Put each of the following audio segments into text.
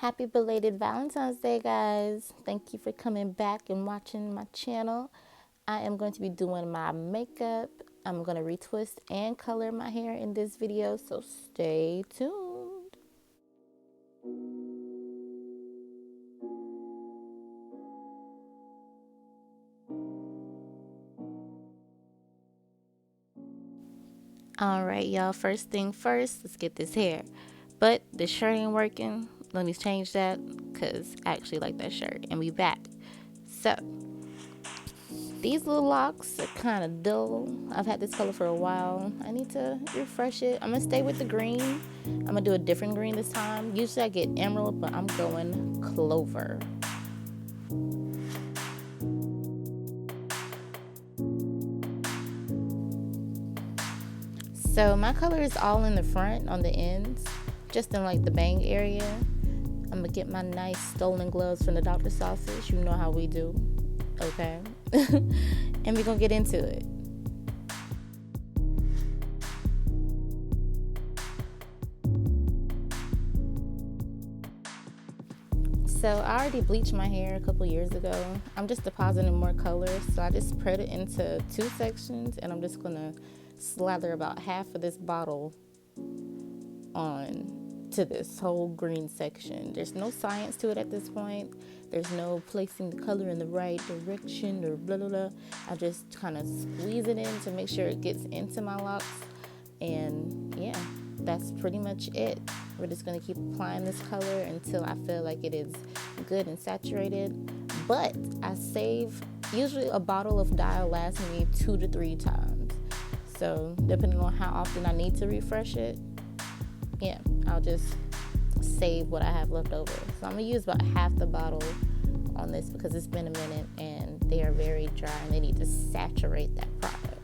Happy belated Valentine's Day, guys. Thank you for coming back and watching my channel. I am going to be doing my makeup. I'm going to retwist and color my hair in this video, so stay tuned. All right, y'all, first thing first, let's get this hair. But the shirt ain't working. Let me change that because I actually like that shirt, and we back. So these little locks are kind of dull. I've had this color for a while. I need to refresh it. I'm gonna stay with the green. I'm gonna do a different green this time. Usually I get emerald, but I'm going clover. So my color is all in the front on the ends, just in like the bang area. I'm gonna get my nice stolen gloves from the doctor's office. You know how we do, okay? And we're gonna get into it. So I already bleached my hair a couple years ago. I'm just depositing more color, so I just spread it into 2 sections, and I'm just gonna slather about half of this bottle on to this whole green section. There's no science to it at this point. There's no placing the color in the right direction or blah blah blah. I just kind of squeeze it in to make sure it gets into my locks, and yeah, that's pretty much it. We're just gonna keep applying this color until I feel like it is good and saturated. But I save, usually a bottle of dye lasts me 2 to 3 times. So depending on how often I need to refresh it, yeah, I'll just save what I have left over. So I'm gonna use about half the bottle on this because it's been a minute and they are very dry and they need to saturate that product.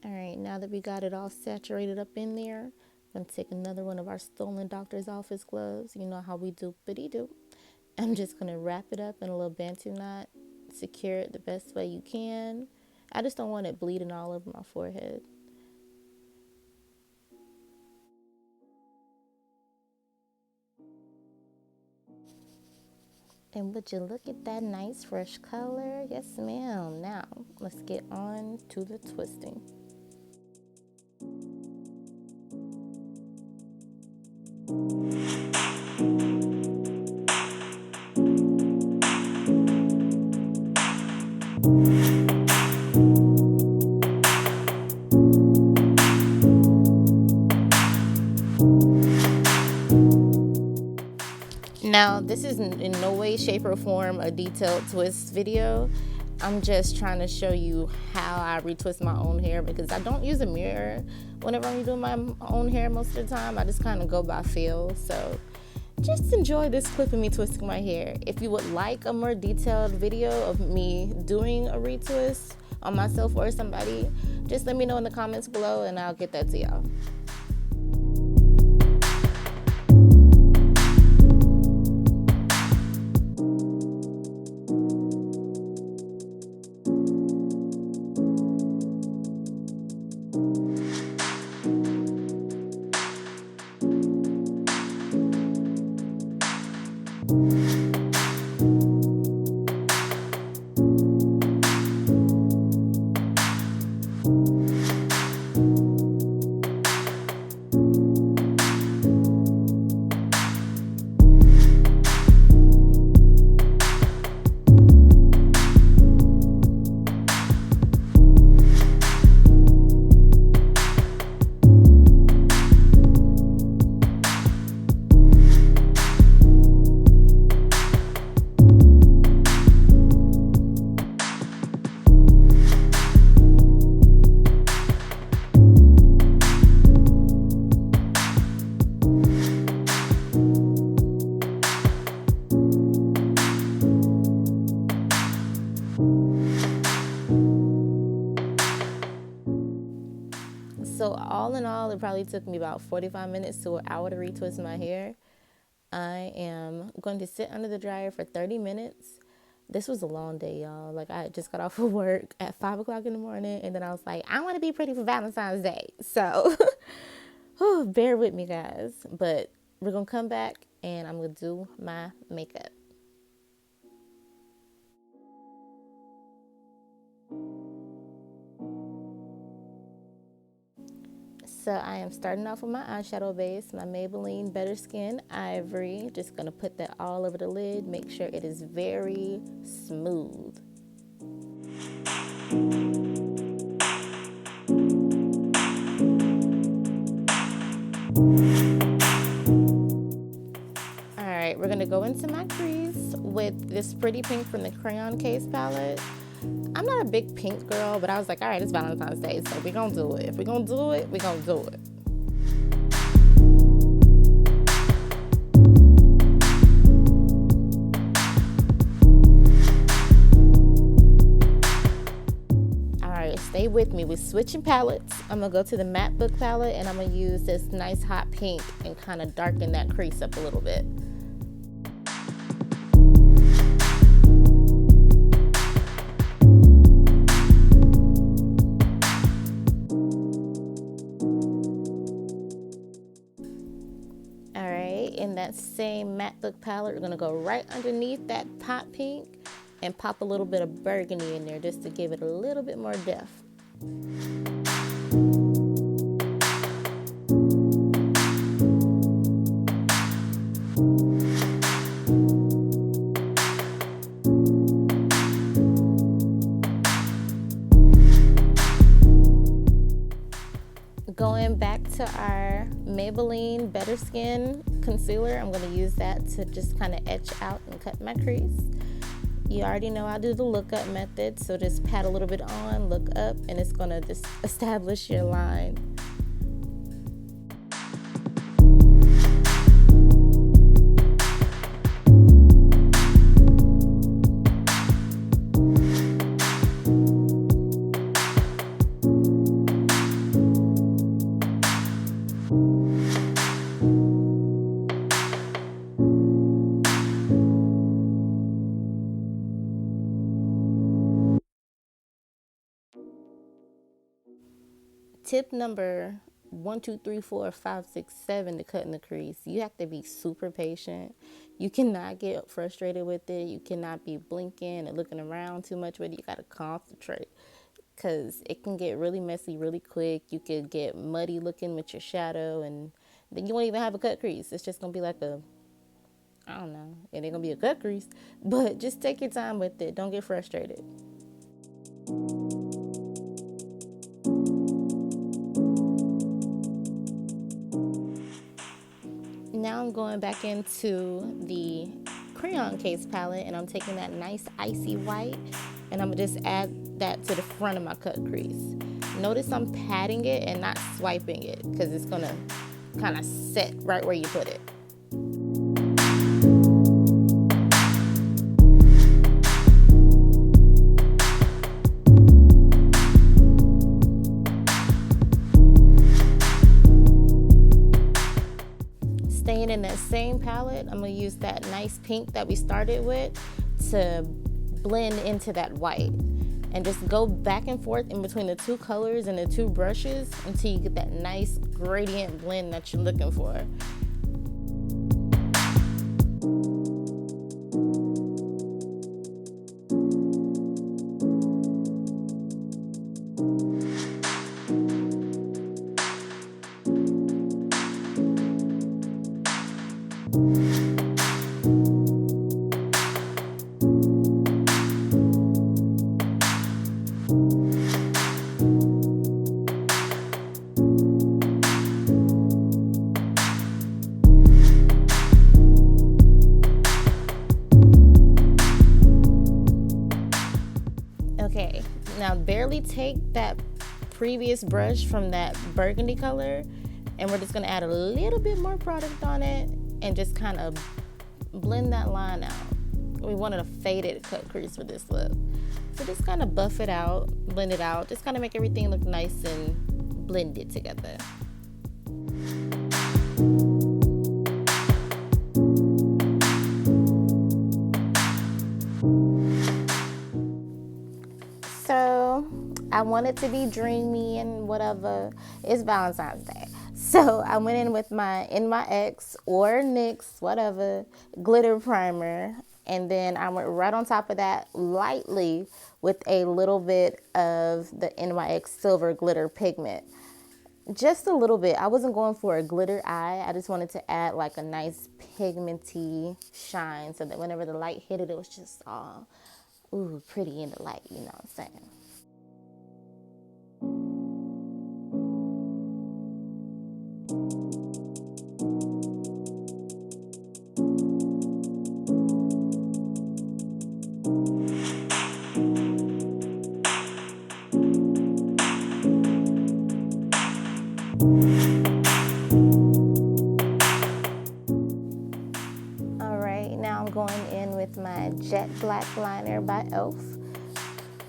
All right, now that we got it all saturated up in there, I'm gonna take another one of our stolen doctor's office gloves. You know how we do do. I'm just gonna wrap it up in a little bantu knot, secure it the best way you can. I just don't want it bleeding all over my forehead. And would you look at that nice fresh color? Yes, ma'am. Now, let's get on to the twisting. Now, this is in no way, shape, or form a detailed twist video. I'm just trying to show you how I retwist my own hair because I don't use a mirror whenever I'm doing my own hair most of the time. I just kind of go by feel. So just enjoy this clip of me twisting my hair. If you would like a more detailed video of me doing a retwist on myself or somebody, just let me know in the comments below and I'll get that to y'all. all in all, it probably took me about 45 minutes to an hour to retwist my hair. I am going to sit under the dryer for 30 minutes. This was a long day, y'all. Like, I just got off of work at 5 o'clock in the morning, and then I was like, I want to be pretty for Valentine's Day. So, bear with me, guys. But we're going to come back, and I'm going to do my makeup. So I am starting off with my eyeshadow base, my Maybelline Better Skin Ivory. Just going to put that all over the lid. Make sure it is very smooth. Alright, we're going to go into my crease with this pretty pink from the Crayon Case palette. I'm not a big pink girl, but I was like, all right, it's Valentine's Day, so we're going to do it. If we're going to do it, we're going to do it. All right, stay with me. We're switching palettes. I'm going to go to the Matte Book palette, and I'm going to use this nice hot pink and kind of darken that crease up a little bit. In that same Matte Book palette, we're going to go right underneath that hot pink and pop a little bit of burgundy in there just to give it a little bit more depth. Going back to our Maybelline Better Skin Concealer, I'm going to use that to just kind of etch out and cut my crease. You already know I do the look up method, so just pat a little bit on, look up, and it's going to just establish your line. Tip number 1, 2, 3, 4, 5, 6, 7 to cutting the crease. You have to be super patient. You cannot get frustrated with it. You cannot be blinking and looking around too much with it. You got to concentrate because it can get really messy really quick. You could get muddy looking with your shadow, and then you won't even have a cut crease. It's just going to be like a, I don't know, it ain't going to be a cut crease, but just take your time with it. Don't get frustrated. Now I'm going back into the Crayon Case palette, and I'm taking that nice icy white, and I'm gonna just add that to the front of my cut crease. Notice I'm patting it and not swiping it because it's gonna kind of set right where you put it. Staying in that same palette, I'm going to use that nice pink that we started with to blend into that white. And just go back and forth in between the two colors and the two brushes until you get that nice gradient blend that you're looking for. Okay, now barely take that previous brush from that burgundy color, and we're just gonna add a little bit more product on it and just kind of blend that line out. We wanted a faded cut crease for this look. So just kind of buff it out, blend it out, just kind of make everything look nice and blend it together. So I wanted to be dreamy and whatever. It's Valentine's Day. So I went in with my NYX or NYX, whatever, glitter primer. And then I went right on top of that lightly with a little bit of the NYX Silver Glitter Pigment. Just a little bit. I wasn't going for a glitter eye. I just wanted to add like a nice pigmenty shine so that whenever the light hit it, it was just all, ooh, pretty in the light, you know what I'm saying? Going in with my Jet Black Liner by e.l.f.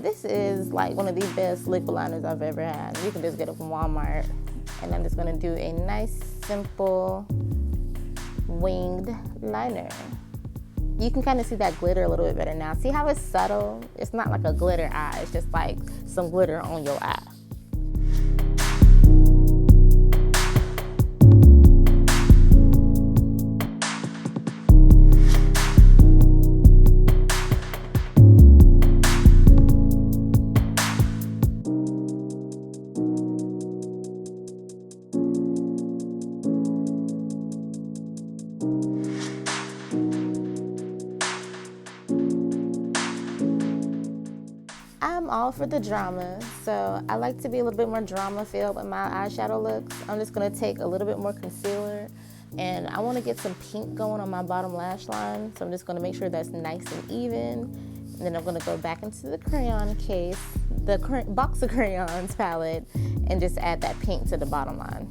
This is like one of the best liquid liners I've ever had. You can just get it from Walmart. And I'm just going to do a nice, simple, winged liner. You can kind of see that glitter a little bit better now. See how it's subtle? It's not like a glitter eye. It's just like some glitter on your eye. I'm all for the drama, so I like to be a little bit more drama filled with my eyeshadow looks. I'm just going to take a little bit more concealer, and I want to get some pink going on my bottom lash line, so I'm just going to make sure that's nice and even. And then I'm going to go back into the crayon case, the box of crayons palette, and just add that pink to the bottom line.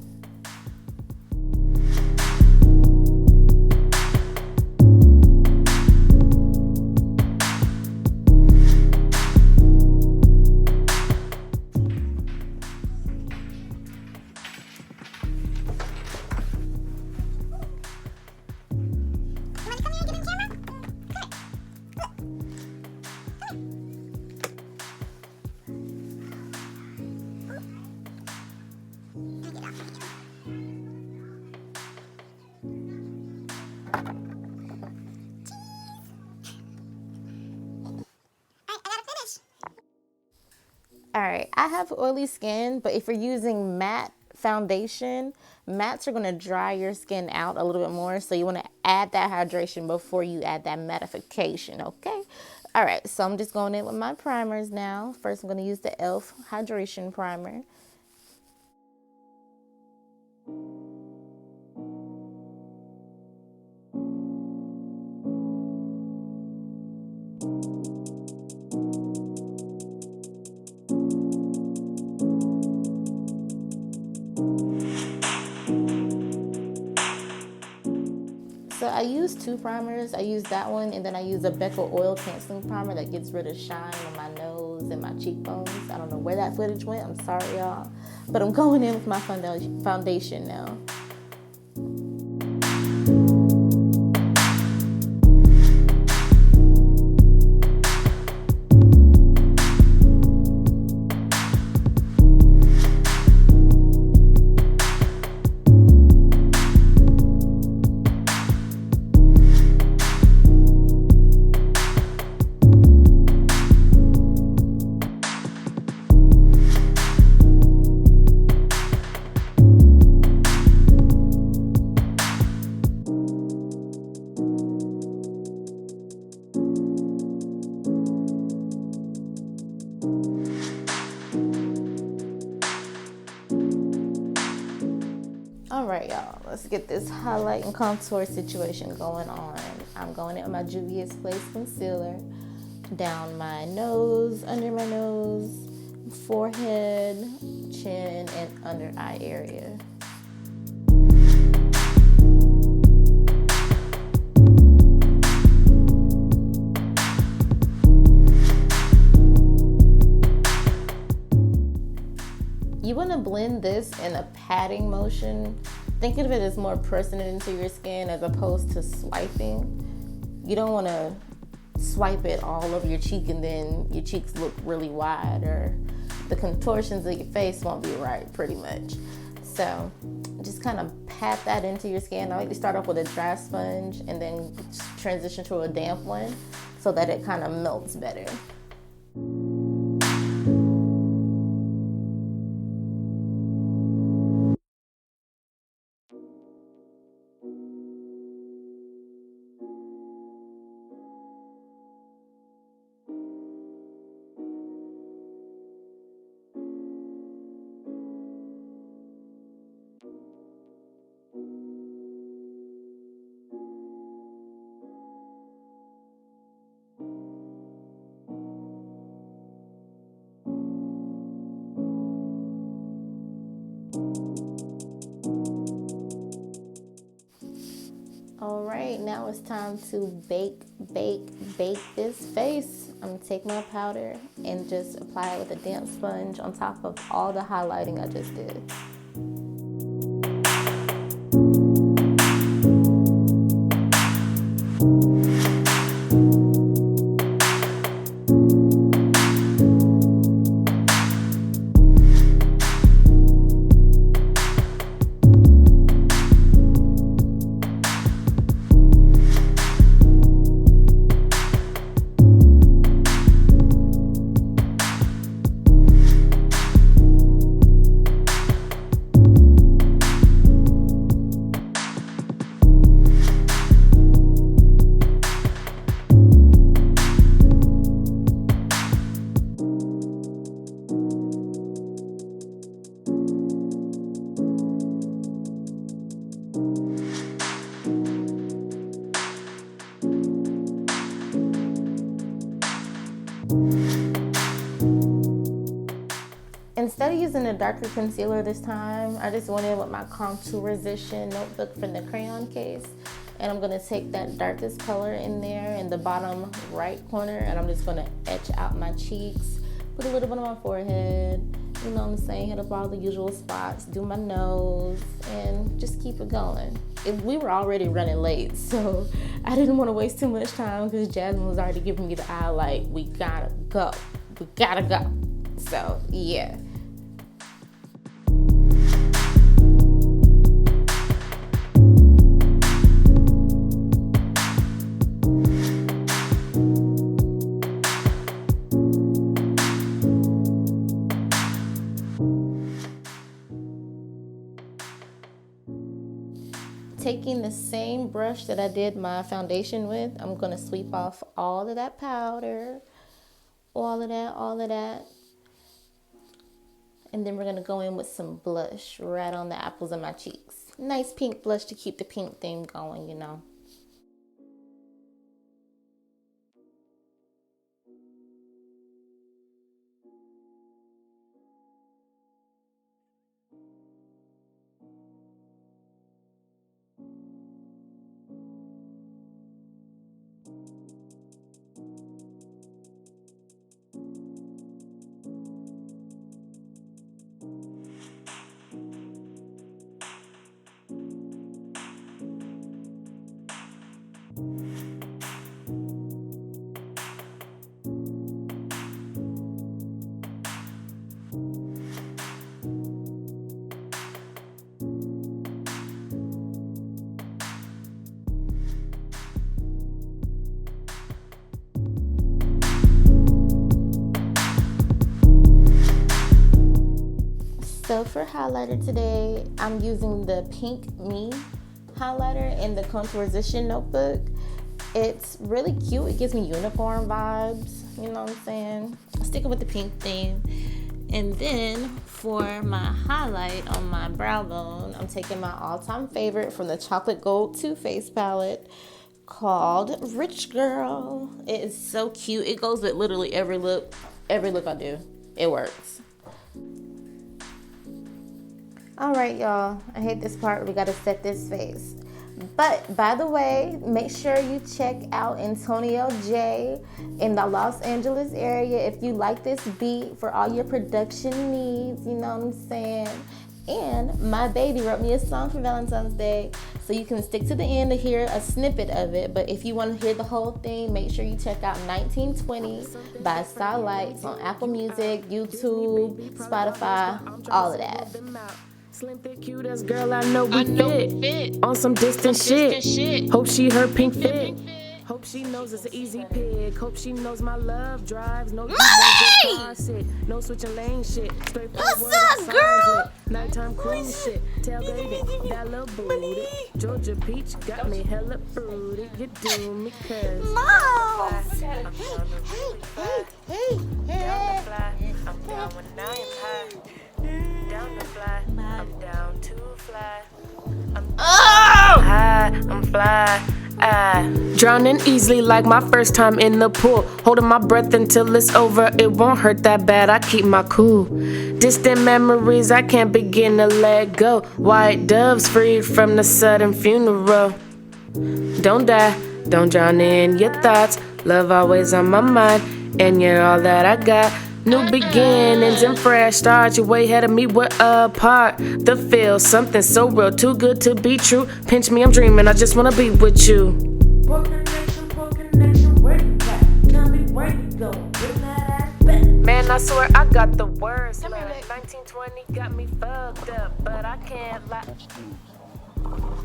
All right, I have oily skin, but if you're using matte foundation, mattes are gonna dry your skin out a little bit more, so you wanna add that hydration before you add that mattification, okay? All right, so I'm just going in with my primers now. First, I'm gonna use the e.l.f. Hydration Primer. So I use two primers. I use that one, and then I use a Becca Oil Canceling Primer that gets rid of shine on my nose and my cheekbones. I don't know where that footage went. I'm sorry, y'all. But I'm going in with my foundation now. All right, y'all, let's get this highlight and contour situation going on. I'm going in with my Juvias Place Concealer down my nose, under my nose, forehead, chin, and under eye area. You want to blend this in a patting motion. Think of it as more pressing it into your skin as opposed to swiping. You don't want to swipe it all over your cheek and then your cheeks look really wide, or the contortions of your face won't be right, pretty much. So just kind of pat that into your skin. I like to start off with a dry sponge and then transition to a damp one so that it kind of melts better. All right, now it's time to bake this face. I'm gonna take my powder and just apply it with a damp sponge on top of all the highlighting I just did. Instead of using a darker concealer this time, I just went in with my Contousition Notebook from the crayon case. And I'm gonna take that darkest color in there in the bottom right corner, and I'm just gonna etch out my cheeks, put a little bit on my forehead, you know what I'm saying, hit up all the usual spots, do my nose, and just keep it going. We were already running late, so I didn't want to waste too much time because Jasmine was already giving me the eye like, we gotta go. So yeah. Taking the same brush that I did my foundation with, I'm gonna sweep off all of that powder, all of that. And then we're gonna go in with some blush right on the apples of my cheeks. Nice pink blush to keep the pink theme going, you know. So for highlighter today, I'm using the Pink Me highlighter in the Contousition Notebook. It's really cute. It gives me unicorn vibes, you know what I'm saying? Sticking with the pink theme. And then for my highlight on my brow bone, I'm taking my all-time favorite from the Chocolate Gold Too Faced palette called Rich Girl. It is so cute. It goes with literally every look I do. It works. All right, y'all, I hate this part. We gotta set this face. But by the way, make sure you check out Antonio J in the Los Angeles area if you like this beat for all your production needs, you know what I'm saying? And my baby wrote me a song for Valentine's Day, so you can stick to the end to hear a snippet of it. But if you want to hear the whole thing, make sure you check out 1920 by Starlights on Apple Music, YouTube, Spotify, all of that. Slim, thick, cute as girl, I know we fit on some distant shit. Hope she her pink fit. Hope she knows it's an easy pick. Hope she knows my love drives. No sit. No switching lane shit. What's up, girl? Nighttime cruise shit. Tailgating, that little booty. Georgia peach got me hella fruity. You do me cause Mom! hey. I'm down when I am high. Down to fly, I'm down to fly. I'm high, I'm fly. Drowning easily like my first time in the pool. Holding my breath until it's over. It won't hurt that bad, I keep my cool. Distant memories I can't begin to let go. White doves freed from the sudden funeral. Don't die, don't drown in your thoughts. Love always on my mind, and you're all that I got. New beginnings and fresh starts. You're way ahead of me, we're apart. The feel, something so real, too good to be true. Pinch me, I'm dreaming, I just wanna be with you. Poor connection, where you at? Tell me where you go, bring that ass back. Man, I swear I got the words. 1920 got me fucked up, but I can't lie.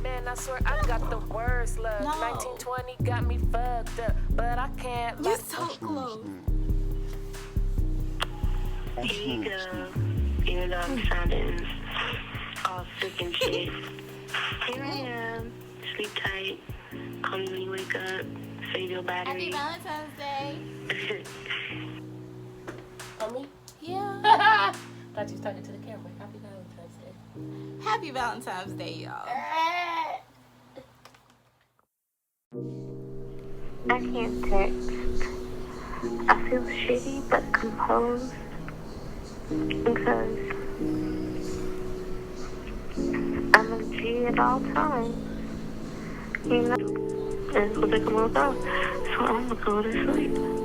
Man, I swear I got the worst love. 1920 got me fucked up, but I can't lie. You're so close. Here you go. Even though I'm sounding all sick and shit. Here I am. Sleep tight. Call me when you wake up. Save your battery. Happy Valentine's Day. On me? Yeah. Thought you was talking to the camera. Happy Valentine's Day. Happy Valentine's Day, y'all. I can't text. I feel shitty but composed. Because I'm a G at all times. You know? And it's what they come out. So I'm gonna go to sleep.